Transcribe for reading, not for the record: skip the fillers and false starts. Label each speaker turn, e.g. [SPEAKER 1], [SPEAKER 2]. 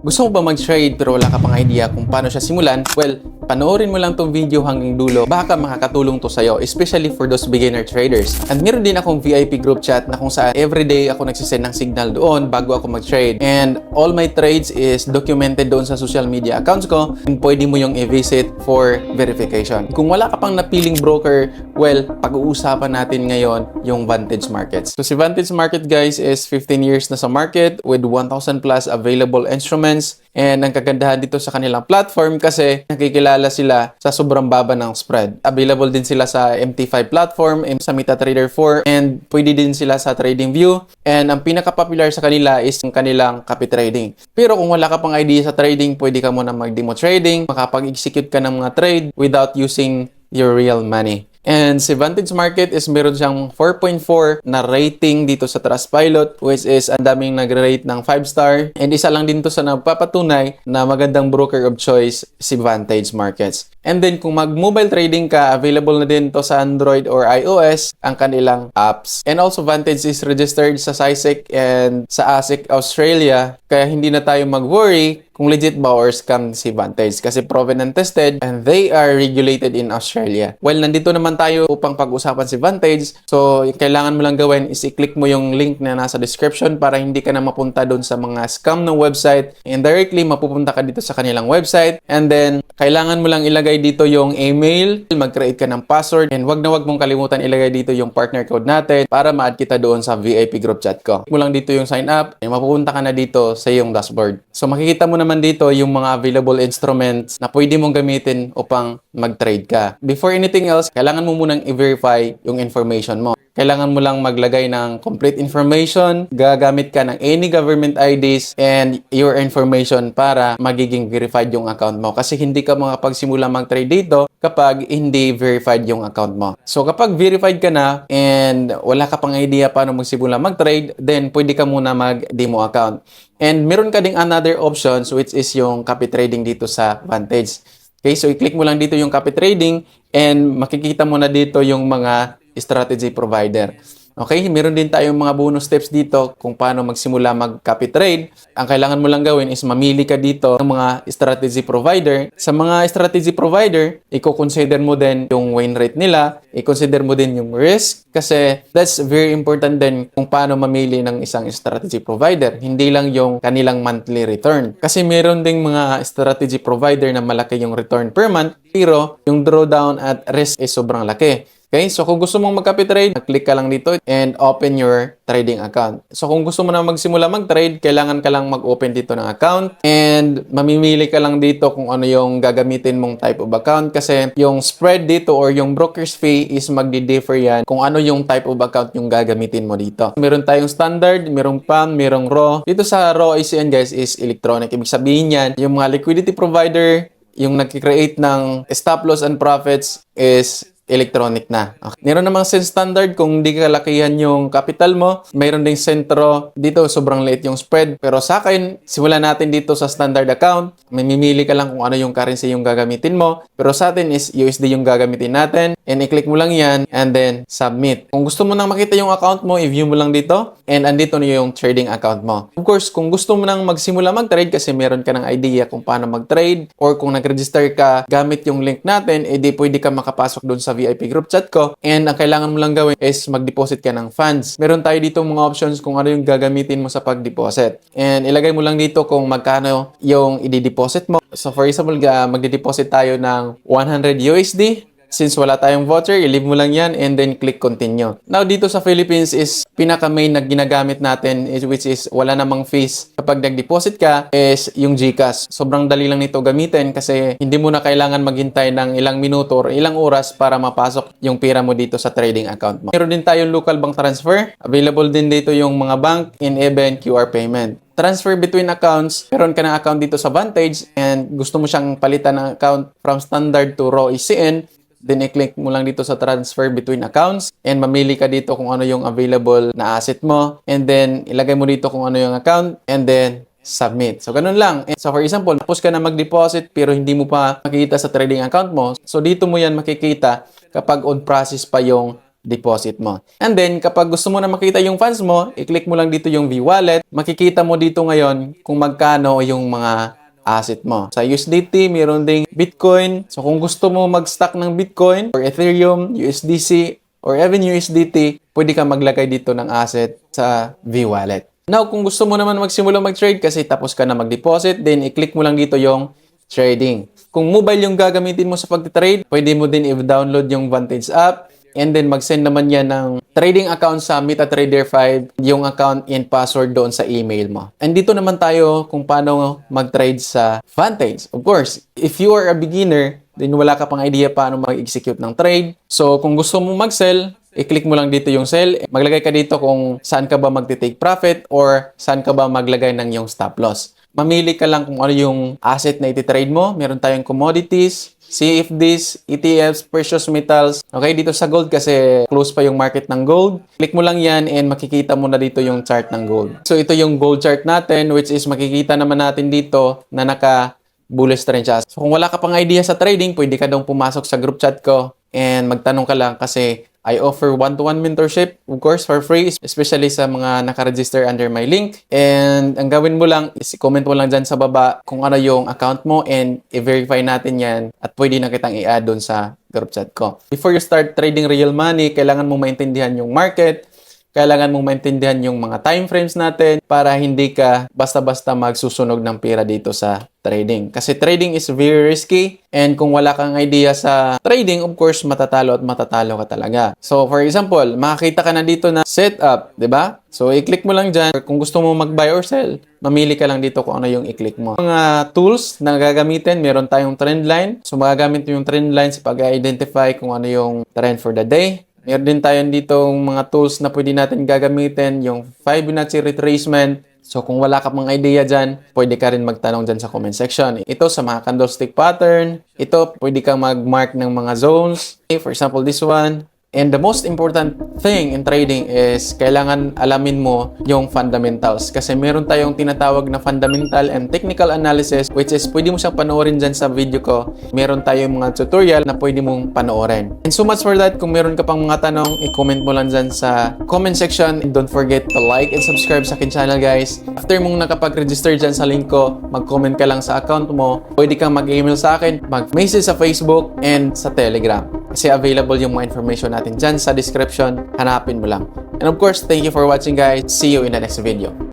[SPEAKER 1] Gusto mo ba mag-trade pero wala ka pang idea kung paano siya simulan? Well, panoorin mo lang tong video hanggang dulo. Baka makakatulong to sa'yo, especially for those beginner traders. And meron din akong VIP group chat na kung saan everyday ako nagsisend ng signal doon bago ako mag-trade. And all my trades is documented doon sa social media accounts ko. And pwede mo yung i-visit for verification. Kung wala ka pang napiling broker, well, pag-uusapan natin ngayon yung Vantage Markets. So si Vantage Market guys is 15 years na sa market with 1,000 plus available instruments. And ang kagandahan dito sa kanilang platform kasi nakikilala sila sa sobrang baba ng spread. Available din sila sa MT5 platform, sa MetaTrader 4, and pwede din sila sa TradingView. And ang pinaka-popular sa kanila is yung kanilang copy trading. Pero kung wala ka pang idea sa trading, pwede ka muna mag-demo trading, makapag-execute ka ng mga trade without using your real money. And si Vantage Market is meron siyang 4.4 na rating dito sa Trustpilot, which is ang daming nag-rate ng 5 star. And isa lang din to sa nagpapatunay na magandang broker of choice si Vantage Markets. And then kung mag-mobile trading ka, available na din to sa Android or iOS ang kanilang apps. And also Vantage is registered sa SISEC and sa ASIC Australia, kaya hindi na tayo mag-worry kung legit ba or scam si Vantage kasi proven and tested and they are regulated in Australia. Well, nandito naman tayo upang pag-usapan si Vantage. So, kailangan mo lang gawin is i-click mo yung link na nasa description para hindi ka na mapunta doon sa mga scam ng website and directly mapupunta ka dito sa kanilang website. And then, kailangan mo lang ilagay dito yung email, mag-create ka ng password, and wag mong kalimutan ilagay dito yung partner code natin para ma-add kita doon sa VIP group chat ko. Mo lang dito yung sign up, and mapupunta ka na dito sa iyong dashboard. So, makikita mo naman dito yung mga available instruments na pwede mong gamitin upang mag-trade ka. Before anything else, kailangan mo munang i-verify yung information mo. Kailangan mo lang maglagay ng complete information, gagamit ka ng any government IDs and your information para magiging verified yung account mo. Kasi hindi ka makapagsimula mag-trade dito kapag hindi verified yung account mo. So kapag verified ka na and wala ka pang idea paano magsimula mag-trade, then pwede ka muna mag-demo account. And meron ka ding another options which is yung copy trading dito sa Vantage. Okay, so i-click mo lang dito yung copy trading and makikita mo na dito yung mga strategy provider. Okay, meron din tayong mga bonus steps dito kung paano magsimula mag-copy trade. Ang kailangan mo lang gawin is mamili ka dito ng mga strategy provider. Sa mga strategy provider, i-consider mo din yung win rate nila, i-consider mo din yung risk kasi that's very important din kung paano mamili ng isang strategy provider. Hindi lang yung kanilang monthly return. Kasi meron ding mga strategy provider na malaki yung return per month, pero yung drawdown at risk is sobrang laki. Okay, so kung gusto mong mag-copy trade, click ka lang dito and open your trading account. So kung gusto mo na magsimula mag-trade, kailangan ka lang mag-open dito ng account and mamimili ka lang dito kung ano yung gagamitin mong type of account kasi yung spread dito or yung broker's fee is magdi-differ yan kung ano yung type of account yung gagamitin mo dito. Meron tayong standard, merong PAM, merong RAW. Dito sa RAW ICN guys is electronic. Ibig sabihin yan, yung mga liquidity provider, yung nag-create ng stop loss and profits is electronic na. Okay. Meron namang Sen Standard kung hindi kalakihan yung capital mo. Mayroon ding Sentro. Dito sobrang liit yung spread. Pero sa akin, simulan natin dito sa standard account. Mamimili ka lang kung ano yung currency yung gagamitin mo. Pero sa atin is USD yung gagamitin natin. And i-click mo lang yan and then submit. Kung gusto mo nang makita yung account mo, i-view mo lang dito. And andito na yung trading account mo. Of course, kung gusto mo nang magsimula mag-trade kasi meron ka ng idea kung paano mag-trade or kung nag-register ka gamit yung link natin, edi pwede ka makapasok doon sa VIP group chat ko. And ang kailangan mo lang gawin is mag-deposit ka ng funds. Meron tayo dito mga options kung ano yung gagamitin mo sa pag-deposit. And ilagay mo lang dito kung magkano yung i-deposit mo. So for example, mag-deposit tayo ng 100 USD. Since wala tayong voucher, i-leave mo lang yan and then click continue. Now, dito sa Philippines is pinaka-main na ginagamit natin which is wala namang fees. Kapag nag-deposit ka is yung GCash. Sobrang dali lang nito gamitin kasi hindi mo na kailangan maghintay ng ilang minuto or ilang oras para mapasok yung pera mo dito sa trading account mo. Meron din tayong local bank transfer. Available din dito yung mga bank and even QR payment. Transfer between accounts, meron ka ng account dito sa Vantage and gusto mo siyang palitan ng account from standard to raw ECN, then i-click mo lang dito sa transfer between accounts and mamili ka dito kung ano yung available na asset mo and then ilagay mo dito kung ano yung account and then submit. So, ganun lang. And so, for example, tapos ka na mag-deposit pero hindi mo pa makikita sa trading account mo. So, dito mo yan makikita kapag on process pa yung deposit mo. And then, kapag gusto mo na makita yung funds mo, i-click mo lang dito yung V-Wallet. Makikita mo dito ngayon kung magkano yung mga asset mo. Sa USDT, mayroon ding Bitcoin. So, kung gusto mo mag-stack ng Bitcoin or Ethereum, USDC, or even USDT, pwede ka maglagay dito ng asset sa V-Wallet. Now, kung gusto mo naman magsimula mag-trade kasi tapos ka na mag-deposit, then i-click mo lang dito yung trading. Kung mobile yung gagamitin mo sa pag-trade, pwede mo din i-download yung Vantage app. And then, mag-send naman yan ng trading account sa MetaTrader 5, yung account and password doon sa email mo. And dito naman tayo kung paano mag-trade sa Vantage. Of course, if you are a beginner, then wala ka pang idea paano mag-execute ng trade. So, kung gusto mo mag-sell, i-click mo lang dito yung sell. Maglagay ka dito kung saan ka ba magti-take profit or saan ka ba maglagay ng yung stop loss. Mamili ka lang kung ano yung asset na iti-trade mo. Meron tayong commodities, CFDs, ETFs, precious metals. Okay, dito sa gold kasi close pa yung market ng gold. Click mo lang yan and makikita mo na dito yung chart ng gold. So, ito yung gold chart natin which is makikita naman natin dito na naka-bullish trend siya. So, kung wala ka pang idea sa trading, pwede ka daw pumasok sa group chat ko and magtanong ka lang kasi I offer one-to-one mentorship, of course, for free, especially sa mga nakaregister under my link. And ang gawin mo lang is comment mo lang dyan sa baba kung ano yung account mo and i-verify natin yan at pwede na kitang i-add doon sa group chat ko. Before you start trading real money, kailangan mo maintindihan yung market, kailangan mong maintindihan yung mga time frames natin para hindi ka basta-basta magsusunog ng pera dito sa trading. Kasi trading is very risky and kung wala kang idea sa trading, of course, matatalo at matatalo ka talaga. So, for example, makakita ka na dito na setup, di ba? So, i-click mo lang dyan. Kung gusto mo mag-buy or sell, mamili ka lang dito kung ano yung i-click mo. Mga tools na gagamitin, meron tayong trend line. So, magagamit mo yung trend line sa pag-identify kung ano yung trend for the day. Meron din tayo dito mga tools na pwede natin gagamitin, yung Fibonacci retracement. So, kung wala ka pang idea dyan, pwede ka rin magtanong dyan sa comment section. Ito sa mga candlestick pattern. Ito, pwede kang mag-mark ng mga zones. Okay, for example, this one. And the most important thing in trading is kailangan alamin mo yung fundamentals. Kasi meron tayong tinatawag na fundamental and technical analysis which is pwede mo siyang panoorin dyan sa video ko. Meron tayong mga tutorial na pwede mong panoorin. And so much for that. Kung meron ka pang mga tanong, i-comment mo lang dyan sa comment section. And don't forget to like and subscribe sa akin channel, guys. After mong nakapag-register dyan sa link ko, mag-comment ka lang sa account mo. Pwede kang mag-email sa akin, mag-message sa Facebook and sa Telegram. Kasi available yung mga information natin dyan sa description. Hanapin mo lang. And of course, thank you for watching, guys. See you in the next video.